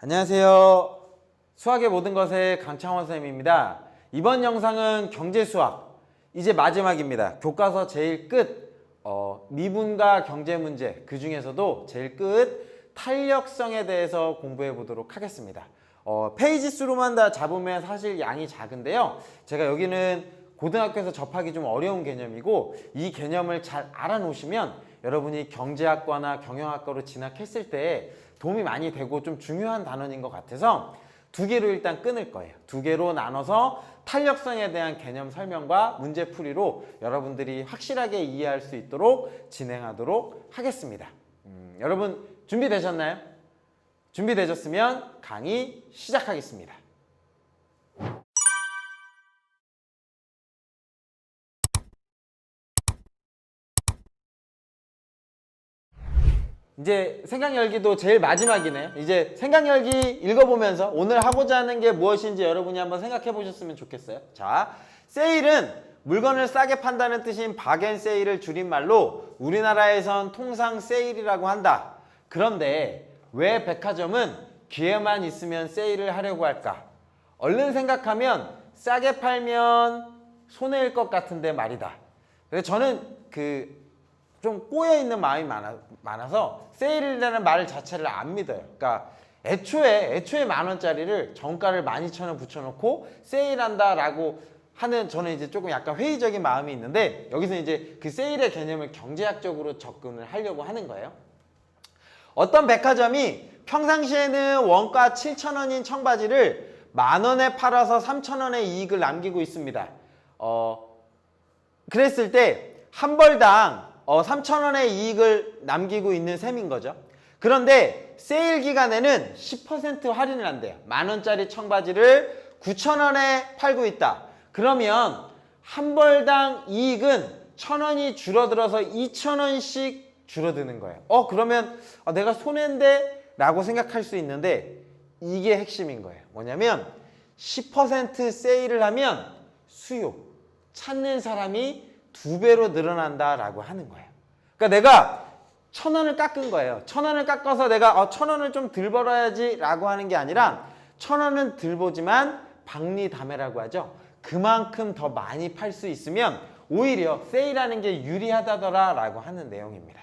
안녕하세요. 수학의 모든 것의 강창원 선생님입니다. 이번 영상은 경제수학 이제 마지막입니다. 교과서 제일 끝 미분과 경제 문제, 그 중에서도 제일 끝 탄력성에 대해서 공부해 보도록 하겠습니다. 페이지 수로만 다 잡으면 사실 양이 작은데요. 제가 여기는 고등학교에서 접하기 좀 어려운 개념이고, 이 개념을 잘 알아놓으시면 여러분이 경제학과나 경영학과로 진학했을 때 도움이 많이 되고 좀 중요한 단원인 것 같아서 두 개로 일단 끊을 거예요. 두 개로 나눠서 탄력성에 대한 개념 설명과 문제 풀이로 여러분들이 확실하게 이해할 수 있도록 진행하도록 하겠습니다. 여러분 준비되셨나요? 준비되셨으면 강의 시작하겠습니다. 이제 생각열기도 제일 마지막이네요. 이제 생각열기 읽어보면서 오늘 하고자 하는 게 무엇인지 여러분이 한번 생각해 보셨으면 좋겠어요. 자, 세일은 물건을 싸게 판다는 뜻인 박앤세일을 줄임말로 우리나라에선 통상 세일이라고 한다. 그런데 왜 백화점은 기회만 있으면 세일을 하려고 할까? 얼른 생각하면 싸게 팔면 손해일 것 같은데 말이다. 그래서 저는 좀 꼬여있는 마음이 많아서 세일이라는 말 자체를 안 믿어요. 그러니까 애초에 10,000원짜리를 정가를 12,000원 붙여놓고 세일한다라고 하는, 저는 이제 조금 약간 회의적인 마음이 있는데, 여기서 이제 그 세일의 개념을 경제학적으로 접근을 하려고 하는 거예요. 어떤 백화점이 평상시에는 원가 7,000원인 청바지를 10,000원에 팔아서 3,000원의 이익을 남기고 있습니다. 그랬을 때 한 벌당 3,000원의 이익을 남기고 있는 셈인 거죠. 그런데 세일 기간에는 10% 할인을 한대요. 10,000원짜리 청바지를 9,000원에 팔고 있다. 그러면 한 벌당 이익은 1,000원이 줄어들어서 2,000원씩 줄어드는 거예요. 그러면 내가 손해인데? 라고 생각할 수 있는데, 이게 핵심인 거예요. 뭐냐면 10% 세일을 하면 수요, 찾는 사람이 2배로 늘어난다라고 하는 거예요. 그러니까 내가 1,000원을 깎은 거예요. 1,000원을 깎아서 내가 1,000원을 좀 덜 벌어야지 라고 하는 게 아니라, 1,000원은 덜 보지만 박리담회라고 하죠. 그만큼 더 많이 팔 수 있으면 오히려 세일하는 게 유리하다더라 라고 하는 내용입니다.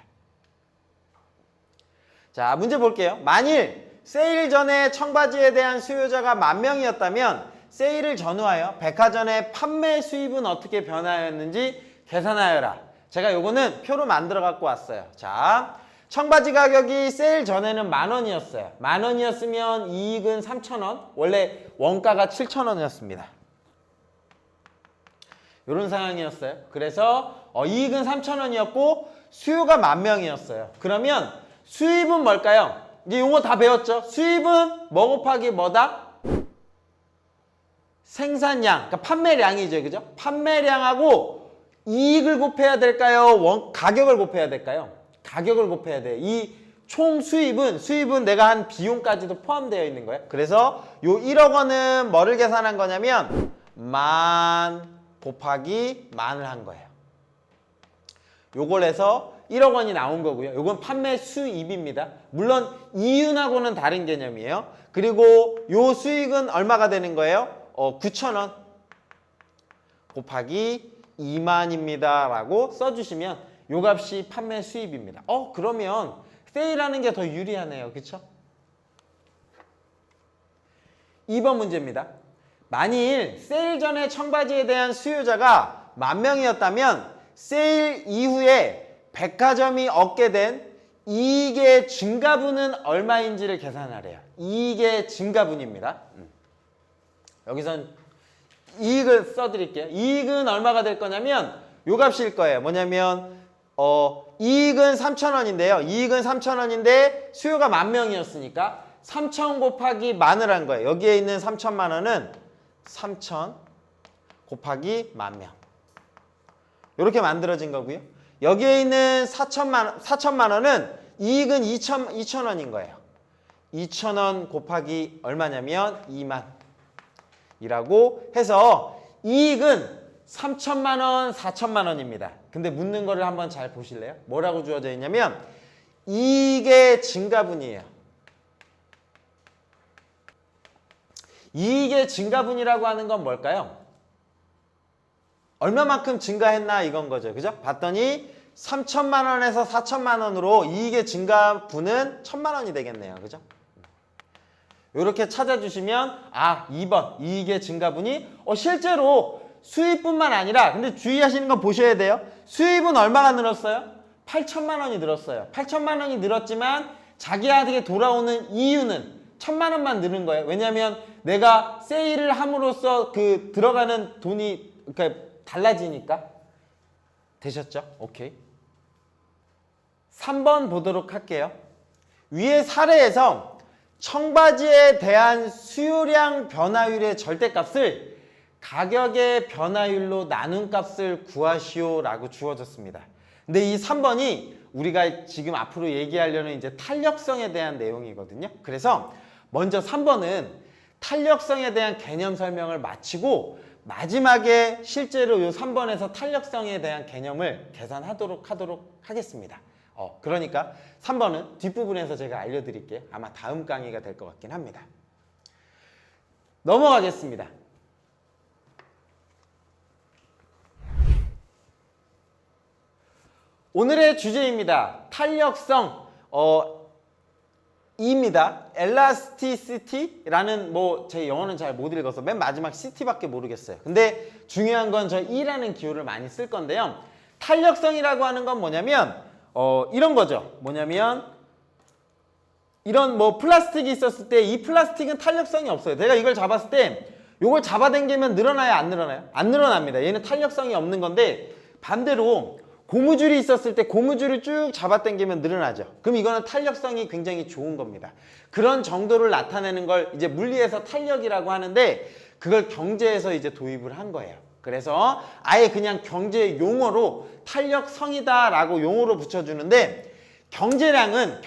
자, 문제 볼게요. 만일 세일 전에 청바지에 대한 수요자가 10,000명이었다면 세일을 전후하여 백화점의 판매 수입은 어떻게 변화하였는지 계산하여라. 제가 요거는 표로 만들어 갖고 왔어요. 자, 청바지 가격이 세일 전에는 10,000원이었어요. 10,000원이었으면 이익은 3,000원. 원래 원가가 7,000원이었습니다. 요런 상황이었어요. 그래서 이익은 3,000원이었고 수요가 10,000명이었어요. 그러면 수입은 뭘까요? 이제 용어 다 배웠죠? 수입은 뭐 곱하기 뭐다? 생산량, 그러니까 판매량이죠. 그죠? 판매량하고 이익을 곱해야 될까요? 가격을 곱해야 될까요? 가격을 곱해야 돼요. 이 총 수입은 내가 한 비용까지도 포함되어 있는 거예요. 그래서 요 1억 원은 뭐를 계산한 거냐면 10,000 곱하기 10,000을 한 거예요. 요걸 해서 1억 원이 나온 거고요. 요건 판매 수입입니다. 물론 이윤하고는 다른 개념이에요. 그리고 요 수익은 얼마가 되는 거예요? 9,000원 곱하기 20,000입니다 라고 써주시면 요 값이 판매 수입입니다. 그러면 세일하는 게 더 유리하네요. 그쵸? 2번 문제입니다. 만일 세일 전에 청바지에 대한 수요자가 10,000명이었다면 세일 이후에 백화점이 얻게 된 이익의 증가분은 얼마인지를 계산하래요. 이익의 증가분입니다. 여기선 이익을 써드릴게요. 이익은 얼마가 될 거냐면 요 값일 거예요. 뭐냐면 이익은 3,000원인데요. 이익은 3,000원인데 수요가 10,000명이었으니까 3,000 곱하기 10,000을 한 거예요. 여기에 있는 3,000만 원은 3,000 곱하기 10,000명. 이렇게 만들어진 거고요. 여기에 있는 4,000만 원은 이익은 2,000원인 거예요. 2,000원 곱하기 얼마냐면 20,000 이라고 해서 이익은 3,000만 원, 4,000만 원입니다. 근데 묻는 거를 한번 잘 보실래요? 뭐라고 주어져 있냐면 이익의 증가분이에요. 이익의 증가분이라고 하는 건 뭘까요? 얼마만큼 증가했나 이건 거죠. 그죠? 봤더니 3천만 원에서 4천만 원으로 이익의 증가분은 1,000만 원이 되겠네요. 그죠? 이렇게 찾아주시면 2번 이익의 증가분이 실제로 수입뿐만 아니라 근데 주의하시는 건 보셔야 돼요. 수입은 얼마가 늘었어요? 8천만 원이 늘었어요. 8천만 원이 늘었지만 자기한테 돌아오는 이유는 1,000만 원만 늘은 거예요. 왜냐하면 내가 세일을 함으로써 그 들어가는 돈이 그러니까 달라지니까. 되셨죠? 오케이. 3번 보도록 할게요. 위의 사례에서 청바지에 대한 수요량 변화율의 절대값을 가격의 변화율로 나눈 값을 구하시오 라고 주어졌습니다. 근데 이 3번이 우리가 지금 앞으로 얘기하려는 이제 탄력성에 대한 내용이거든요. 그래서 먼저 3번은 탄력성에 대한 개념 설명을 마치고 마지막에 실제로 이 3번에서 탄력성에 대한 개념을 계산하도록 하겠습니다. 그러니까 3번은 뒷부분에서 제가 알려드릴게요. 아마 다음 강의가 될 것 같긴 합니다. 넘어가겠습니다. 오늘의 주제입니다. 탄력성 E입니다. elasticity라는 제 영어는 잘 못 읽어서 맨 마지막 city밖에 모르겠어요. 근데 중요한 건 저 E라는 기호를 많이 쓸 건데요. 탄력성이라고 하는 건 뭐냐면 이런 거죠. 뭐냐면 이런 플라스틱이 있었을 때 이 플라스틱은 탄력성이 없어요. 내가 이걸 잡았을 때 이걸 잡아당기면 늘어나요? 안 늘어나요? 안 늘어납니다. 얘는 탄력성이 없는 건데 반대로 고무줄이 있었을 때 고무줄을 쭉 잡아당기면 늘어나죠. 그럼 이거는 탄력성이 굉장히 좋은 겁니다. 그런 정도를 나타내는 걸 이제 물리에서 탄력이라고 하는데 그걸 경제에서 이제 도입을 한 거예요. 그래서 아예 그냥 경제 용어로 탄력성이다라고 용어로 붙여주는데 경제량은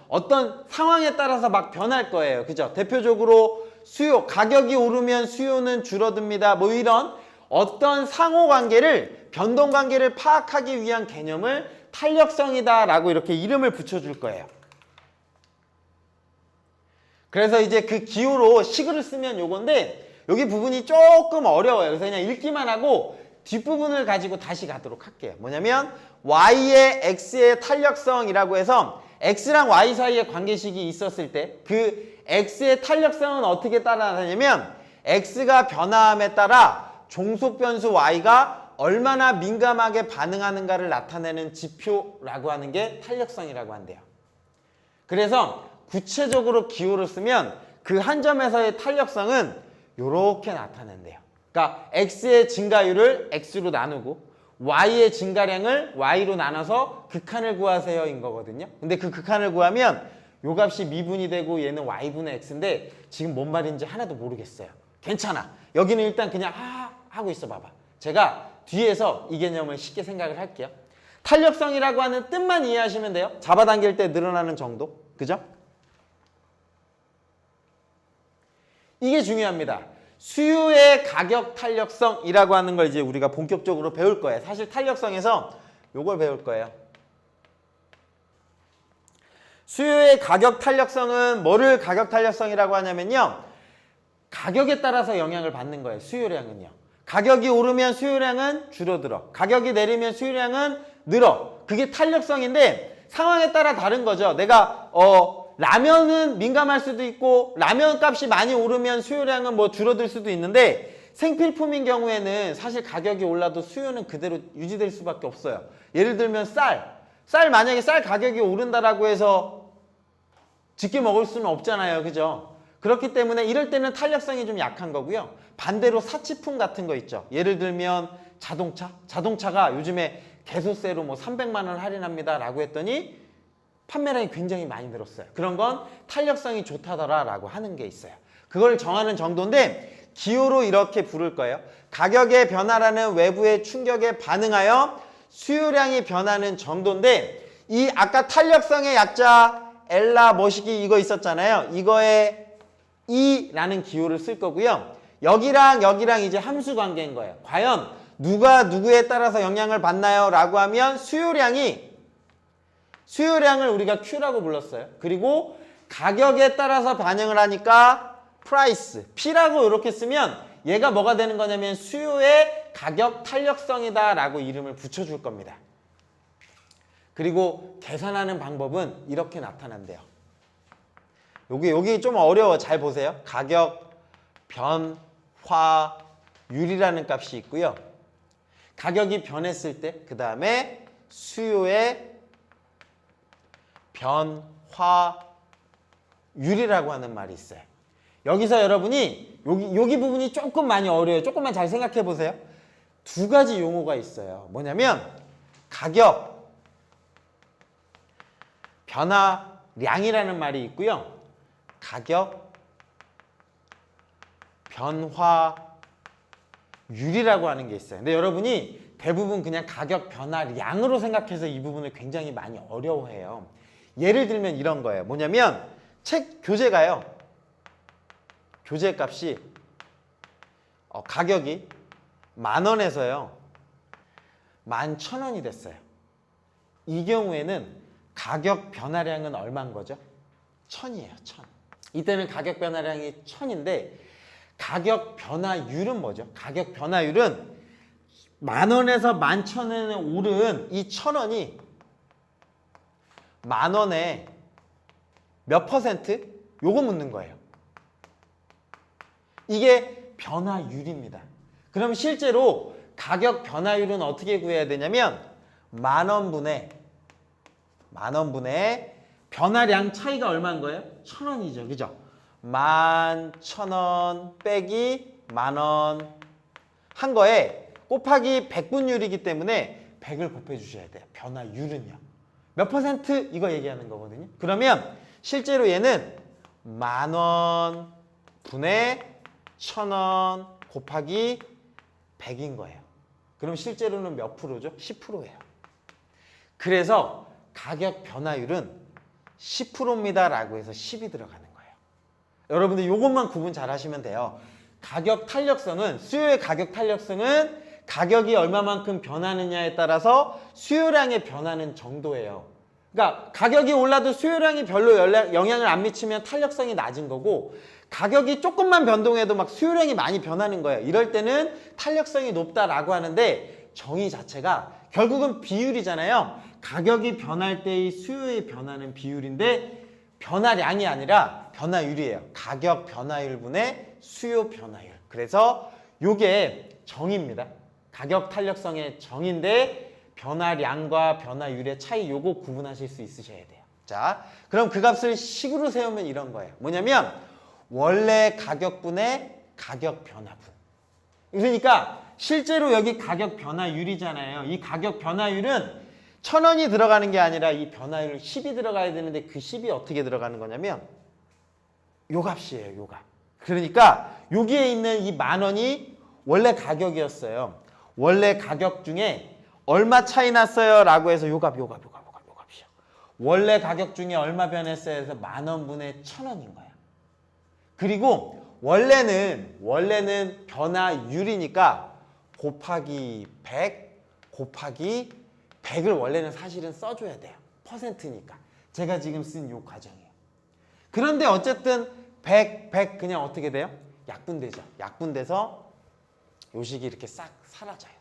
어떤 상황에 따라서 막 변할 거예요. 그죠? 대표적으로 수요, 가격이 오르면 수요는 줄어듭니다. 이런 어떤 상호관계를 변동관계를 파악하기 위한 개념을 탄력성이다라고 이렇게 이름을 붙여줄 거예요. 그래서 이제 그 기호로 식을 쓰면 요건데 여기 부분이 조금 어려워요. 그래서 그냥 읽기만 하고 뒷부분을 가지고 다시 가도록 할게요. 뭐냐면 Y의 X의 탄력성이라고 해서 X랑 Y 사이에 관계식이 있었을 때 그 X의 탄력성은 어떻게 따라가냐면 X가 변화함에 따라 종속 변수 Y가 얼마나 민감하게 반응하는가를 나타내는 지표라고 하는 게 탄력성이라고 한대요. 그래서 구체적으로 기호를 쓰면 그 한 점에서의 탄력성은 이렇게 나타낸대요. 그러니까 X의 증가율을 X로 나누고 Y의 증가량을 Y로 나눠서 극한을 구하세요인 거거든요. 근데 그 극한을 구하면 요 값이 미분이 되고 얘는 Y분의 X인데 지금 뭔 말인지 하나도 모르겠어요. 괜찮아. 여기는 일단 그냥 하고 있어 봐봐. 제가 뒤에서 이 개념을 쉽게 생각을 할게요. 탄력성이라고 하는 뜻만 이해하시면 돼요. 잡아당길 때 늘어나는 정도. 그죠? 이게 중요합니다. 수요의 가격 탄력성이라고 하는 걸 이제 우리가 본격적으로 배울 거예요. 사실 탄력성에서 요걸 배울 거예요. 수요의 가격 탄력성은 뭐를 가격 탄력성이라고 하냐면요. 가격에 따라서 영향을 받는 거예요. 수요량은요. 가격이 오르면 수요량은 줄어들어. 가격이 내리면 수요량은 늘어. 그게 탄력성인데 상황에 따라 다른 거죠. 내가 라면은 민감할 수도 있고 라면 값이 많이 오르면 수요량은 줄어들 수도 있는데 생필품인 경우에는 사실 가격이 올라도 수요는 그대로 유지될 수밖에 없어요. 예를 들면 쌀 만약에 쌀 가격이 오른다라고 해서 집게 먹을 수는 없잖아요. 그죠? 그렇기 때문에 이럴 때는 탄력성이 좀 약한 거고요. 반대로 사치품 같은 거 있죠. 예를 들면 자동차가 요즘에 개소세로 300만 원 할인합니다 라고 했더니 판매량이 굉장히 많이 늘었어요. 그런 건 탄력성이 좋다더라라고 하는 게 있어요. 그걸 정하는 정도인데 기호로 이렇게 부를 거예요. 가격의 변화라는 외부의 충격에 반응하여 수요량이 변하는 정도인데 이 아까 탄력성의 약자 엘라 머시기 이거 있었잖아요. 이거에 E라는 기호를 쓸 거고요. 여기랑 이제 함수 관계인 거예요. 과연 누가 누구에 따라서 영향을 받나요? 라고 하면 수요량을 우리가 Q라고 불렀어요. 그리고 가격에 따라서 반영을 하니까 price, P라고 이렇게 쓰면 얘가 뭐가 되는 거냐면 수요의 가격 탄력성이다 라고 이름을 붙여줄 겁니다. 그리고 계산하는 방법은 이렇게 나타난대요. 여기 좀 어려워. 잘 보세요. 가격 변화율이라는 값이 있고요. 가격이 변했을 때 그 다음에 수요의 변화율이라고 하는 말이 있어요. 여기서 여러분이 여기 부분이 조금 많이 어려워요. 조금만 잘 생각해 보세요. 두 가지 용어가 있어요. 뭐냐면 가격 변화량이라는 말이 있고요. 가격 변화율이라고 하는 게 있어요. 근데 여러분이 대부분 그냥 가격 변화량으로 생각해서 이 부분을 굉장히 많이 어려워해요. 예를 들면 이런 거예요. 뭐냐면 책 교재가요. 교재 값이 가격이 10,000원에서요 11,000원이 됐어요. 이 경우에는 가격 변화량은 얼마인 거죠? 1,000이에요. 1,000. 이때는 가격 변화량이 1,000인데 가격 변화율은 뭐죠? 가격 변화율은 10,000원에서 11,000원에 오른 이 1,000원이 10,000원에 몇 퍼센트? 요거 묻는 거예요. 이게 변화율입니다. 그럼 실제로 가격 변화율은 어떻게 구해야 되냐면 10,000원분의 변화량 차이가 얼마인 거예요? 1,000원이죠. 그죠? 11,000원 빼기 10,000원 한 거에 곱하기 100분율이기 때문에 100을 곱해 주셔야 돼요. 변화율은요. 몇 퍼센트? 이거 얘기하는 거거든요. 그러면 실제로 얘는 10,000원 분의 1,000원 곱하기 100인 거예요. 그럼 실제로는 몇 프로죠? 10%예요. 그래서 가격 변화율은 10%입니다 라고 해서 10이 들어가는 거예요. 여러분들 이것만 구분 잘 하시면 돼요. 가격 탄력성은, 수요의 가격 탄력성은 가격이 얼마만큼 변하느냐에 따라서 수요량의 변하는 정도예요. 그러니까 가격이 올라도 수요량이 별로 영향을 안 미치면 탄력성이 낮은 거고, 가격이 조금만 변동해도 막 수요량이 많이 변하는 거예요. 이럴 때는 탄력성이 높다라고 하는데 정의 자체가 결국은 비율이잖아요. 가격이 변할 때의 수요의 변하는 비율인데 변화량이 아니라 변화율이에요. 가격 변화율분의 수요 변화율. 그래서 요게 정의입니다. 가격 탄력성의 정의인데 변화량과 변화율의 차이 요거 구분하실 수 있으셔야 돼요. 자, 그럼 그 값을 식으로 세우면 이런 거예요. 뭐냐면 원래 가격분의 가격 변화분. 그러니까 실제로 여기 가격 변화율이잖아요. 이 가격 변화율은 1,000원이 들어가는 게 아니라 이 변화율 10이 들어가야 되는데 그 10이 어떻게 들어가는 거냐면 요 값이에요. 요 값. 그러니까 여기에 있는 이 10,000원이 원래 가격이었어요. 원래 가격 중에 얼마 차이 났어요? 라고 해서 요 값이요. 원래 가격 중에 얼마 변했어요? 해서 10,000원분의 1,000원인 거야. 그리고 원래는 변화율이니까 곱하기 100 곱하기 100을 원래는 사실은 써줘야 돼요. 퍼센트니까. 제가 지금 쓴 요 과정이에요. 그런데 어쨌든 100 그냥 어떻게 돼요? 약분되죠. 약분돼서 요 식이 이렇게 싹 사라져요.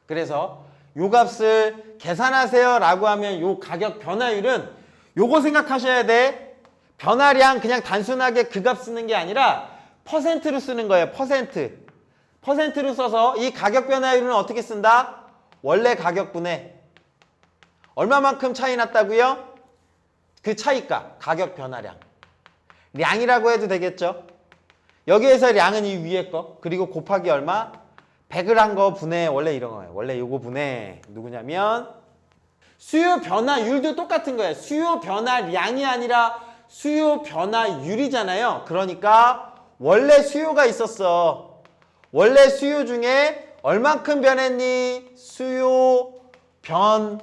그래서 요 값을 계산하세요 라고 하면 요 가격 변화율은 요거 생각하셔야 돼. 변화량 그냥 단순하게 그 값 쓰는 게 아니라 퍼센트로 쓰는 거예요. 퍼센트로 써서 이 가격 변화율은 어떻게 쓴다? 원래 가격분의 얼마만큼 차이 났다고요? 그 차이값, 가격 변화량. 량이라고 해도 되겠죠? 여기에서 량은 이 위에 거, 그리고 곱하기 얼마? 100을 한 거 분의 원래 이런 거예요. 원래 요거 분의 누구냐면 수요 변화율도 똑같은 거예요. 수요 변화량이 아니라 수요 변화율이잖아요. 그러니까 원래 수요가 있었어. 원래 수요 중에 얼만큼 변했니? 수요 변화량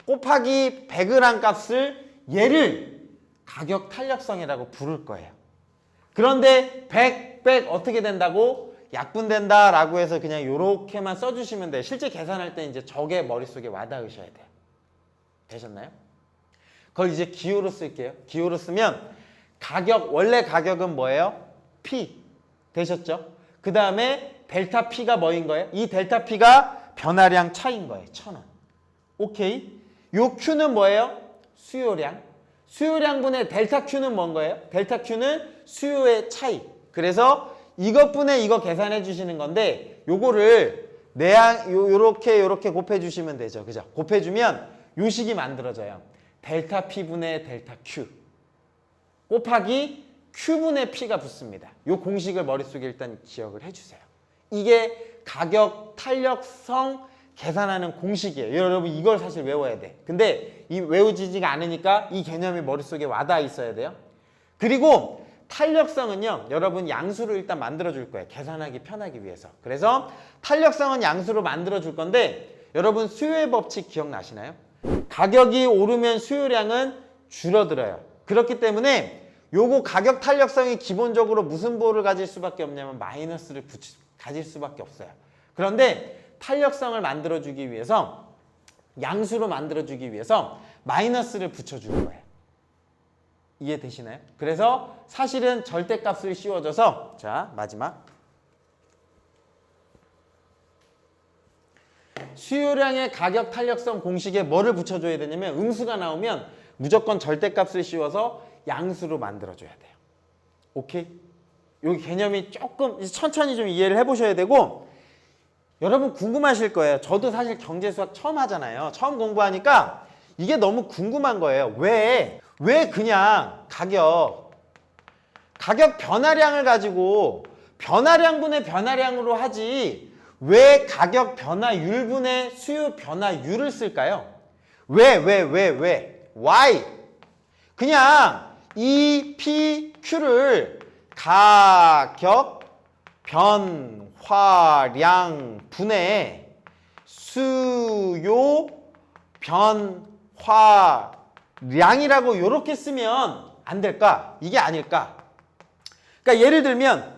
곱하기 100을 한 값을 얘를 가격 탄력성이라고 부를 거예요. 그런데 100 어떻게 된다고? 약분된다 라고 해서 그냥 요렇게만 써주시면 돼요. 실제 계산할 때 이제 저게 머릿속에 와닿으셔야 돼요. 되셨나요? 그걸 이제 기호로 쓸게요. 기호로 쓰면 가격, 원래 가격은 뭐예요? P 되셨죠? 그 다음에 델타 P가 뭐인 거예요? 이 델타 P가 변화량 차인 거예요. 1000원. 오케이. 요 Q는 뭐예요? 수요량. 수요량분의 델타 Q는 뭔 거예요? 델타 Q는 수요의 차이. 그래서 이것분의 이거 계산해 주시는 건데 요거를 요렇게 곱해 주시면 되죠. 그죠? 곱해 주면 요 식이 만들어져요. 델타 P분의 델타 Q 곱하기 Q분의 P가 붙습니다. 요 공식을 머릿속에 일단 기억을 해주세요. 이게 가격 탄력성 계산하는 공식이에요. 여러분 이걸 사실 외워야 돼. 근데 이 외우지지가 않으니까 이 개념이 머릿속에 와닿아 있어야 돼요. 그리고 탄력성은요. 여러분 양수를 일단 만들어 줄 거예요. 계산하기 편하기 위해서. 그래서 탄력성은 양수로 만들어 줄 건데 여러분 수요의 법칙 기억나시나요? 가격이 오르면 수요량은 줄어들어요. 그렇기 때문에 요거 가격 탄력성이 기본적으로 무슨 부호를 가질 수밖에 없냐면 마이너스를 가질 수밖에 없어요. 그런데 탄력성을 만들어주기 위해서 양수로 만들어주기 위해서 마이너스를 붙여주는 거예요. 이해되시나요? 그래서 사실은 절대값을 씌워줘서 자 마지막 수요량의 가격 탄력성 공식에 뭐를 붙여줘야 되냐면 음수가 나오면 무조건 절대값을 씌워서 양수로 만들어줘야 돼요. 오케이? 여기 개념이 조금 천천히 좀 이해를 해보셔야 되고 여러분 궁금하실 거예요. 저도 사실 경제 수학 처음 하잖아요. 처음 공부하니까 이게 너무 궁금한 거예요. 왜 그냥 가격 변화량을 가지고 변화량분의 변화량으로 하지 왜 가격 변화율분의 수요 변화율을 쓸까요? 왜? Why? 그냥 E, P, Q를 가격 변화량 분의 수요 변화량이라고 이렇게 쓰면 안 될까? 이게 아닐까? 그러니까 예를 들면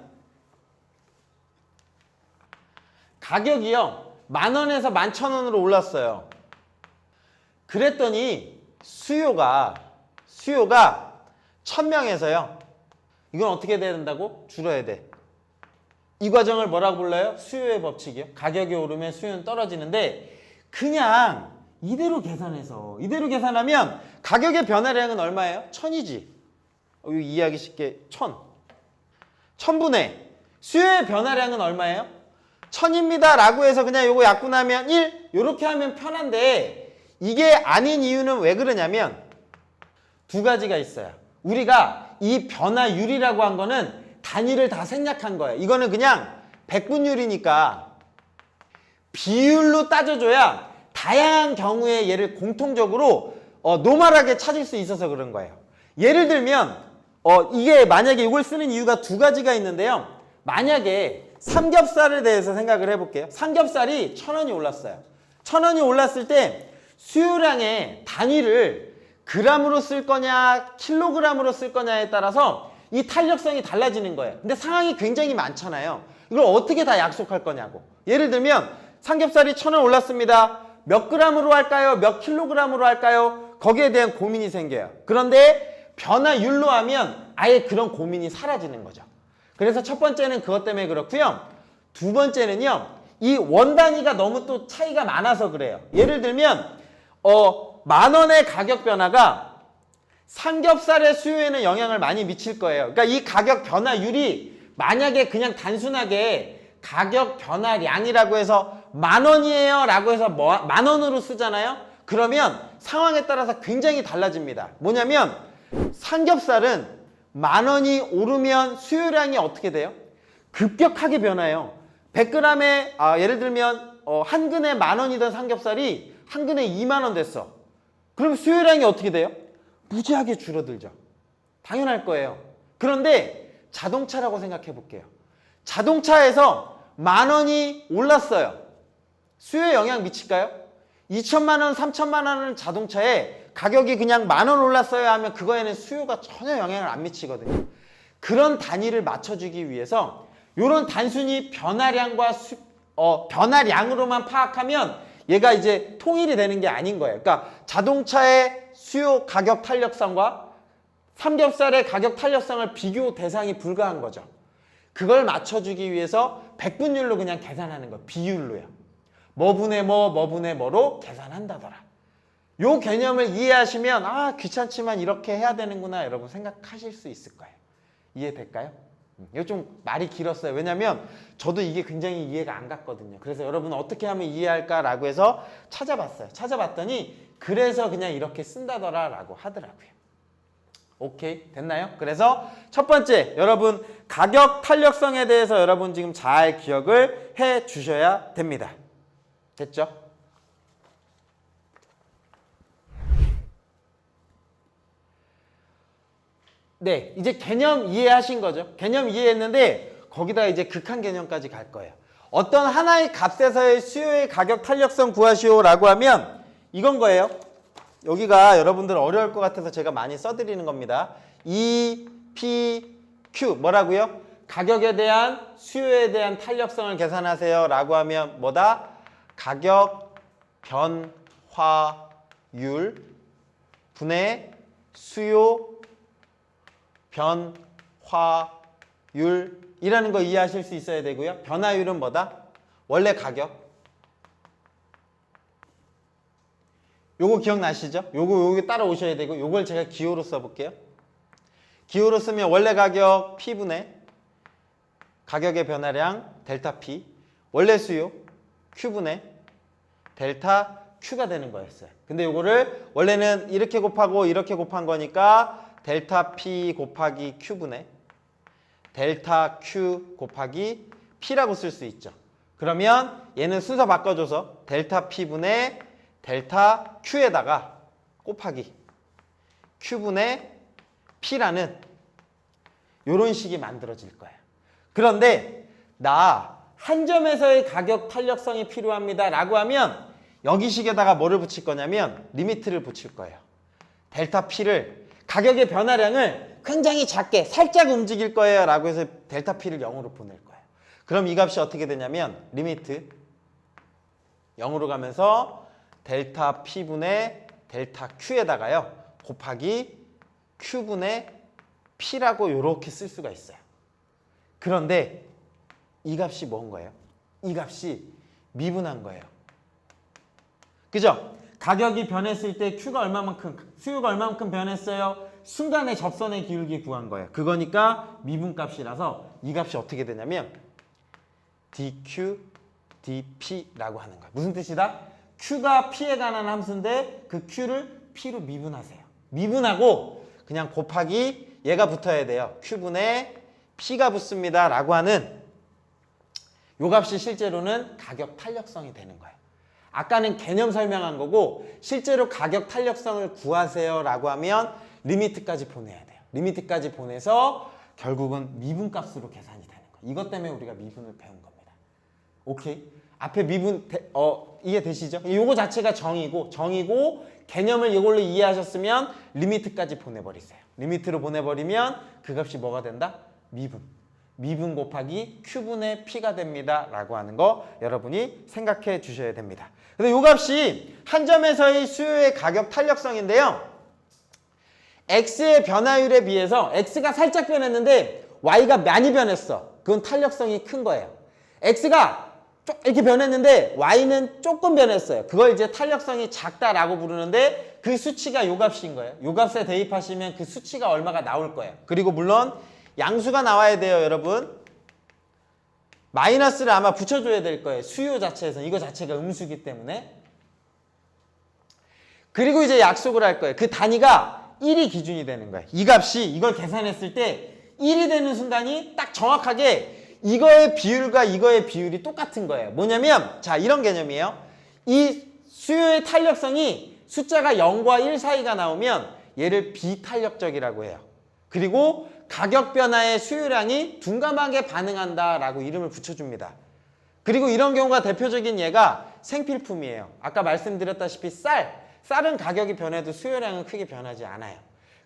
가격이요 10,000원에서 11,000원으로 올랐어요. 그랬더니 수요가 1,000명에서요. 이건 어떻게 돼야 된다고? 줄어야 돼. 이 과정을 뭐라고 불러요? 수요의 법칙이요. 가격이 오르면 수요는 떨어지는데 그냥 이대로 계산하면 가격의 변화량은 얼마예요? 1000이지. 이거 이해하기 쉽게 1000분의 수요의 변화량은 얼마예요? 1000입니다 라고 해서 그냥 요거 약분하면 1 요렇게 하면 편한데 이게 아닌 이유는 왜 그러냐면 두 가지가 있어요. 우리가 이 변화율이라고 한 거는 단위를 다 생략한 거예요. 이거는 그냥 백분율이니까 비율로 따져줘야 다양한 경우에 얘를 공통적으로 노멀하게 찾을 수 있어서 그런 거예요. 예를 들면 이게 만약에 이걸 쓰는 이유가 두 가지가 있는데요. 만약에 삼겹살에 대해서 생각을 해볼게요. 삼겹살이 1,000원이 올랐어요. 1,000원이 올랐을 때 수요량의 단위를 그램으로 쓸 거냐 킬로그램으로 쓸 거냐에 따라서 이 탄력성이 달라지는 거예요. 근데 상황이 굉장히 많잖아요. 이걸 어떻게 다 약속할 거냐고. 예를 들면 삼겹살이 1,000원 올랐습니다. 몇 그램으로 할까요? 몇 킬로그램으로 할까요? 거기에 대한 고민이 생겨요. 그런데 변화율로 하면 아예 그런 고민이 사라지는 거죠. 그래서 첫 번째는 그것 때문에 그렇고요. 두 번째는요. 이 원 단위가 너무 또 차이가 많아서 그래요. 예를 들면 10,000원의 가격 변화가 삼겹살의 수요에는 영향을 많이 미칠 거예요. 그러니까 이 가격 변화율이 만약에 그냥 단순하게 가격 변화량이라고 해서 10,000원이에요 라고 해서 10,000원으로 쓰잖아요. 그러면 상황에 따라서 굉장히 달라집니다. 뭐냐면 삼겹살은 10,000원이 오르면 수요량이 어떻게 돼요? 급격하게 변해요. 100g에 예를 들면 한 근에 10,000원이던 삼겹살이 한 근에 20,000원 됐어. 그럼 수요량이 어떻게 돼요? 무지하게 줄어들죠. 당연할 거예요. 그런데 자동차라고 생각해 볼게요. 자동차에서 10,000원이 올랐어요. 수요에 영향 미칠까요? 2,000만 원, 3,000만 원은 자동차에 가격이 그냥 10,000원 올랐어요 하면 그거에는 수요가 전혀 영향을 안 미치거든요. 그런 단위를 맞춰주기 위해서 이런 단순히 변화량과 변화량으로만 파악하면 얘가 이제 통일이 되는 게 아닌 거예요. 그러니까 자동차의 수요 가격 탄력성과 삼겹살의 가격 탄력성을 비교 대상이 불가한 거죠. 그걸 맞춰주기 위해서 백분율로 그냥 계산하는 거, 비율로요. 뭐분의 뭐, 뭐분의 뭐로 계산한다더라. 요 개념을 이해하시면 아 귀찮지만 이렇게 해야 되는구나 여러분 생각하실 수 있을 거예요. 이해될까요? 이거 좀 말이 길었어요. 왜냐면 저도 이게 굉장히 이해가 안 갔거든요. 그래서 여러분은 어떻게 하면 이해할까라고 해서 찾아봤어요. 찾아봤더니 그래서 그냥 이렇게 쓴다더라 라고 하더라고요. 오케이 됐나요? 그래서 첫 번째 여러분 가격 탄력성에 대해서 여러분 지금 잘 기억을 해 주셔야 됩니다. 됐죠? 네, 이제 개념 이해하신 거죠. 개념 이해했는데 거기다 이제 극한 개념까지 갈 거예요. 어떤 하나의 값에서의 수요의 가격 탄력성 구하시오라고 하면 이건 거예요. 여기가 여러분들 어려울 것 같아서 제가 많이 써드리는 겁니다. E, P, Q 뭐라고요? 가격에 대한 수요에 대한 탄력성을 계산하세요 라고 하면 뭐다? 가격 변화율 분의 수요 변화율이라는 거 이해하실 수 있어야 되고요. 변화율은 뭐다? 원래 가격. 요거 기억나시죠? 요거 따라오셔야 되고 요걸 제가 기호로 써볼게요. 기호로 쓰면 원래 가격 P분의 가격의 변화량 델타 P 원래 수요 Q분의 델타 Q가 되는 거였어요. 근데 요거를 원래는 이렇게 곱하고 이렇게 곱한 거니까 델타 P 곱하기 Q분의 델타 Q 곱하기 P라고 쓸 수 있죠. 그러면 얘는 순서 바꿔줘서 델타 P분의 델타 Q에다가 곱하기 Q분의 P라는 이런 식이 만들어질 거예요. 그런데 나 한 점에서의 가격 탄력성이 필요합니다 라고 하면 여기 식에다가 뭐를 붙일 거냐면 리미트를 붙일 거예요. 델타 P를 가격의 변화량을 굉장히 작게 살짝 움직일 거예요 라고 해서 델타 P를 0으로 보낼 거예요. 그럼 이 값이 어떻게 되냐면 리미트 0으로 가면서 델타 P분의 델타 Q에다가요 곱하기 Q분의 P라고 이렇게 쓸 수가 있어요. 그런데 이 값이 뭔 거예요? 이 값이 미분한 거예요. 그죠? 가격이 변했을 때 Q가 얼마만큼, 수요가 얼마만큼 변했어요? 순간의 접선의 기울기 구한 거예요. 그거니까 미분값이라서 이 값이 어떻게 되냐면 dQ, dP라고 하는 거예요. 무슨 뜻이다? Q가 P에 관한 함수인데 그 Q를 P로 미분하세요. 미분하고 그냥 곱하기 얘가 붙어야 돼요. Q분의 P가 붙습니다 라고 하는 요 값이 실제로는 가격 탄력성이 되는 거예요. 아까는 개념 설명한 거고 실제로 가격 탄력성을 구하세요 라고 하면 리미트까지 보내야 돼요. 리미트까지 보내서 결국은 미분값으로 계산이 되는 거예요. 이것 때문에 우리가 미분을 배운 겁니다. 오케이? 앞에 미분 이해되시죠? 요거 자체가 정의고 개념을 이걸로 이해하셨으면 리미트까지 보내버리세요. 리미트로 보내버리면 그 값이 뭐가 된다? 미분 곱하기 Q분의 P가 됩니다 라고 하는 거 여러분이 생각해 주셔야 됩니다. 근데 요 값이 한 점에서의 수요의 가격 탄력성인데요. X의 변화율에 비해서 X가 살짝 변했는데 Y가 많이 변했어. 그건 탄력성이 큰 거예요. X가 이렇게 변했는데 Y는 조금 변했어요. 그걸 이제 탄력성이 작다라고 부르는데 그 수치가 요 값인 거예요. 요 값에 대입하시면 그 수치가 얼마가 나올 거예요. 그리고 물론 양수가 나와야 돼요, 여러분. 마이너스를 아마 붙여줘야 될 거예요. 수요 자체에서. 이거 자체가 음수기 때문에. 그리고 이제 약속을 할 거예요. 그 단위가 1이 기준이 되는 거예요. 이 값이 이걸 계산했을 때 1이 되는 순간이 딱 정확하게 이거의 비율과 이거의 비율이 똑같은 거예요. 뭐냐면 자 이런 개념이에요. 이 수요의 탄력성이 숫자가 0과 1 사이가 나오면 얘를 비탄력적이라고 해요. 그리고 가격 변화의 수요량이 둔감하게 반응한다라고 이름을 붙여줍니다. 그리고 이런 경우가 대표적인 예가 생필품이에요. 아까 말씀드렸다시피 쌀은 가격이 변해도 수요량은 크게 변하지 않아요.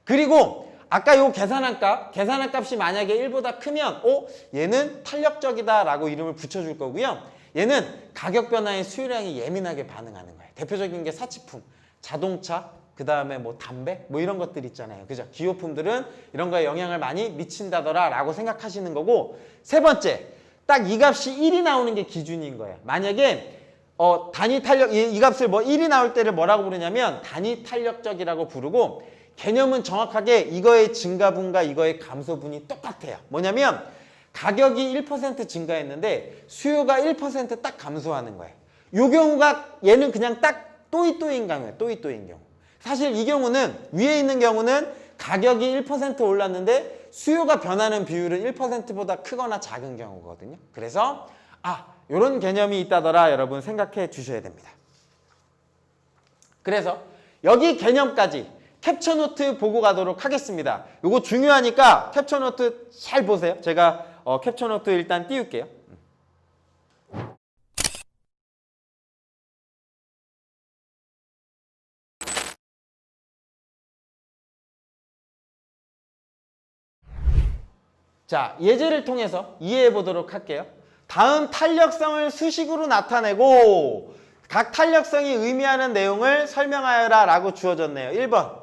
그리고 아까 요 계산한 값이 만약에 1보다 크면 얘는 탄력적이다라고 이름을 붙여줄 거고요. 얘는 가격 변화의 수요량이 예민하게 반응하는 거예요. 대표적인 게 사치품, 자동차, 그 다음에 뭐 담배 뭐 이런 것들 있잖아요. 그죠? 기호품들은 이런 거에 영향을 많이 미친다더라 라고 생각하시는 거고, 세 번째, 딱 이 값이 1이 나오는 게 기준인 거예요. 만약에 단위 탄력, 이 값을 뭐 1이 나올 때를 뭐라고 부르냐면 단위 탄력적이라고 부르고, 개념은 정확하게 이거의 증가분과 이거의 감소분이 똑같아요. 뭐냐면 가격이 1% 증가했는데 수요가 1% 딱 감소하는 거예요. 요 경우가 얘는 그냥 딱 또이또이인 경우예요. 또이또이인 경우. 사실 이 경우는 위에 있는 경우는 가격이 1% 올랐는데 수요가 변하는 비율은 1%보다 크거나 작은 경우거든요. 그래서 이런 개념이 있다더라 여러분 생각해 주셔야 됩니다. 그래서 여기 개념까지 캡처노트 보고 가도록 하겠습니다. 이거 중요하니까 캡처노트 잘 보세요. 제가 캡처노트 일단 띄울게요. 자, 예제를 통해서 이해해 보도록 할게요. 다음 탄력성을 수식으로 나타내고 각 탄력성이 의미하는 내용을 설명하여라 라고 주어졌네요. 1번.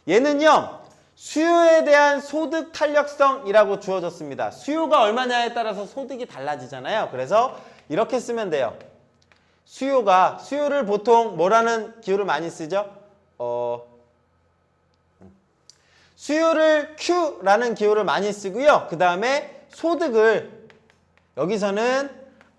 얘는요, 수요에 대한 소득 탄력성이라고 주어졌습니다. 수요가 얼마냐에 따라서 소득이 달라지잖아요. 그래서 이렇게 쓰면 돼요. 수요를 보통 뭐라는 기호를 많이 쓰죠? 수요를 Q라는 기호를 많이 쓰고요. 그 다음에 소득을 여기서는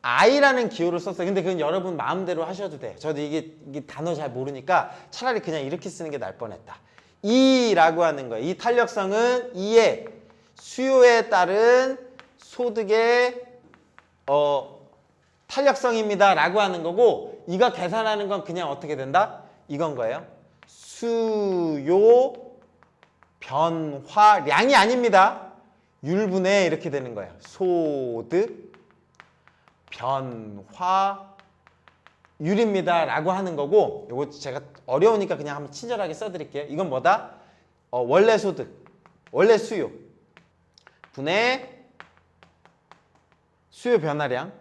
I라는 기호를 썼어요. 근데 그건 여러분 마음대로 하셔도 돼요. 저도 이게 단어 잘 모르니까 차라리 그냥 이렇게 쓰는 게 나을 뻔했다. E라고 하는 거예요. 이 탄력성은 E의 수요에 따른 소득의 탄력성입니다 라고 하는 거고, 이가 계산하는 건 그냥 어떻게 된다? 이건 거예요. 수요 변화량이 아닙니다. 율분의 이렇게 되는 거예요. 소득 변화율입니다 라고 하는 거고, 이거 제가 어려우니까 그냥 한번 친절하게 써드릴게요. 이건 뭐다? 원래 소득, 원래 수요 분의 수요 변화량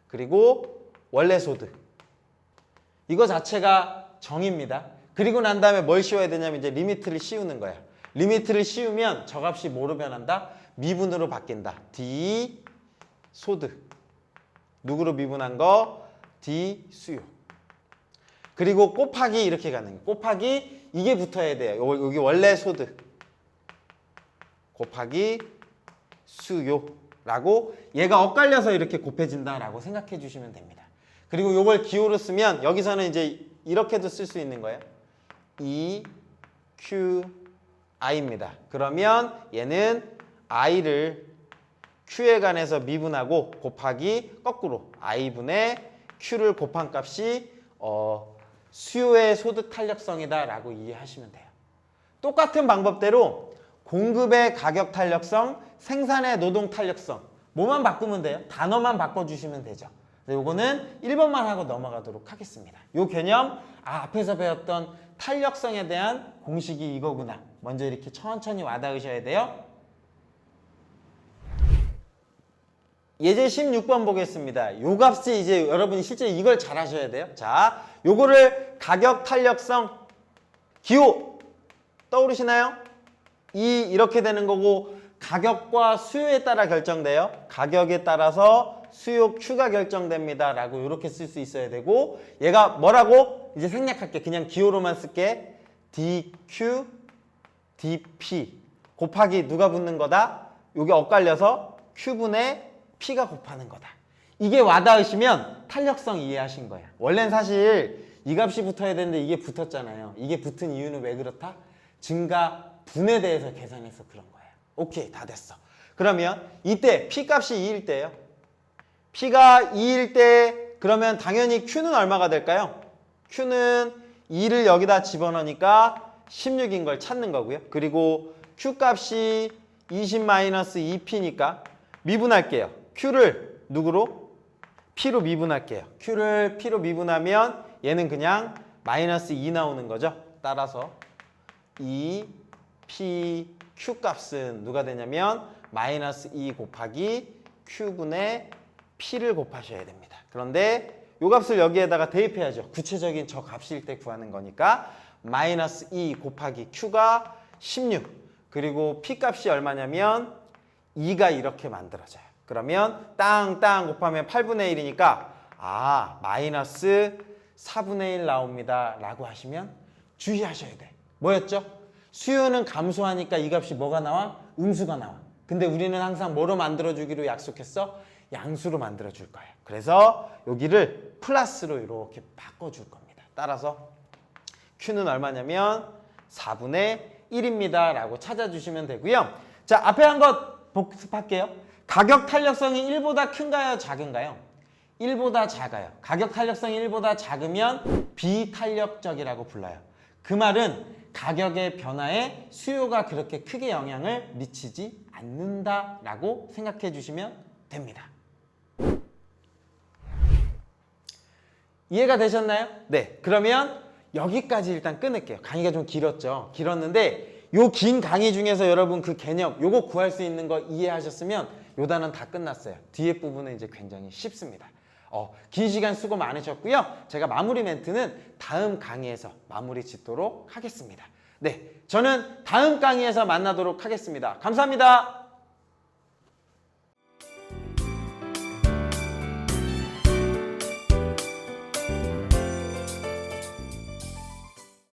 그리고 원래 소득, 이거 자체가 정의입니다. 그리고 난 다음에 뭘 씌워야 되냐면 이제 리미트를 씌우는 거예요. 리미트를 씌우면 저 값이 뭐로 변한다? 미분으로 바뀐다. D 소득. 누구로 미분한 거? D 수요. 그리고 곱하기 이렇게 가는 거예요. 곱하기 이게 붙어야 돼요. 여기 원래 소득 곱하기 수요라고, 얘가 엇갈려서 이렇게 곱해진다라고 생각해 주시면 됩니다. 그리고 이걸 기호로 쓰면 여기서는 이제 이렇게도 쓸 수 있는 거예요. EQI입니다. 그러면 얘는 I를 Q에 관해서 미분하고 곱하기 거꾸로 I분의 Q를 곱한 값이 수요의 소득 탄력성이다 라고 이해하시면 돼요. 똑같은 방법대로 공급의 가격 탄력성, 생산의 노동 탄력성, 뭐만 바꾸면 돼요? 단어만 바꿔주시면 되죠. 요거는 1번만 하고 넘어가도록 하겠습니다. 요 개념, 앞에서 배웠던 탄력성에 대한 공식이 이거구나. 먼저 이렇게 천천히 와닿으셔야 돼요. 예제 16번 보겠습니다. 요 값이 이제 여러분이 실제 이걸 잘 하셔야 돼요. 자, 요거를 가격 탄력성 기호 떠오르시나요? 이렇게 되는 거고, 가격과 수요에 따라 결정돼요. 가격에 따라서 수요 Q가 결정됩니다 라고 이렇게 쓸 수 있어야 되고, 얘가 뭐라고? 이제 생략할게. 그냥 기호로만 쓸게. DQ, DP 곱하기 누가 붙는 거다? 요게 엇갈려서 Q분의 P가 곱하는 거다. 이게 와닿으시면 탄력성 이해하신 거예요. 원래는 사실 이 값이 붙어야 되는데 이게 붙었잖아요. 이게 붙은 이유는 왜 그렇다? 증가 분에 대해서 계산해서 그런 거예요. 오케이, 다 됐어. 그러면 이때 P값이 2일 때예요. P가 2일 때 그러면 당연히 Q는 얼마가 될까요? Q는 2를 여기다 집어넣으니까 16인 걸 찾는 거고요. 그리고 Q값이 20-2P니까 미분할게요. Q를 누구로? P로 미분할게요. Q를 P로 미분하면 얘는 그냥 -2 나오는 거죠. 따라서 2P Q 값은 누가 되냐면 -2 곱하기 Q분의 P를 곱하셔야 됩니다. 그런데 요 값을 여기에다가 대입해야죠. 구체적인 저 값일 때 구하는 거니까 마이너스 2 곱하기 Q가 16 그리고 P 값이 얼마냐면 2가 이렇게 만들어져요. 그러면 땅 곱하면 8분의 1이니까 마이너스 4분의 1 나옵니다 라고 하시면 주의하셔야 돼. 뭐였죠? 수요는 감소하니까 이 값이 뭐가 나와? 음수가 나와. 근데 우리는 항상 뭐로 만들어주기로 약속했어? 양수로 만들어줄 거예요. 그래서 여기를 플러스로 이렇게 바꿔줄 겁니다. 따라서 Q는 얼마냐면 4분의 1입니다 라고 찾아주시면 되고요. 자, 앞에 한 것 복습할게요. 가격 탄력성이 1보다 큰가요? 작은가요? 1보다 작아요. 가격 탄력성이 1보다 작으면 비탄력적이라고 불러요. 그 말은 가격의 변화에 수요가 그렇게 크게 영향을 미치지 않는다라고 생각해 주시면 됩니다. 이해가 되셨나요? 네. 그러면 여기까지 일단 끊을게요. 강의가 좀 길었는데 요 긴 강의 중에서 여러분 그 개념 요거 구할 수 있는 거 이해하셨으면 요 단원 다 끝났어요. 뒤에 부분은 이제 굉장히 쉽습니다. 긴 시간 수고 많으셨고요. 제가 마무리 멘트는 다음 강의에서 마무리 짓도록 하겠습니다. 네, 저는 다음 강의에서 만나도록 하겠습니다. 감사합니다.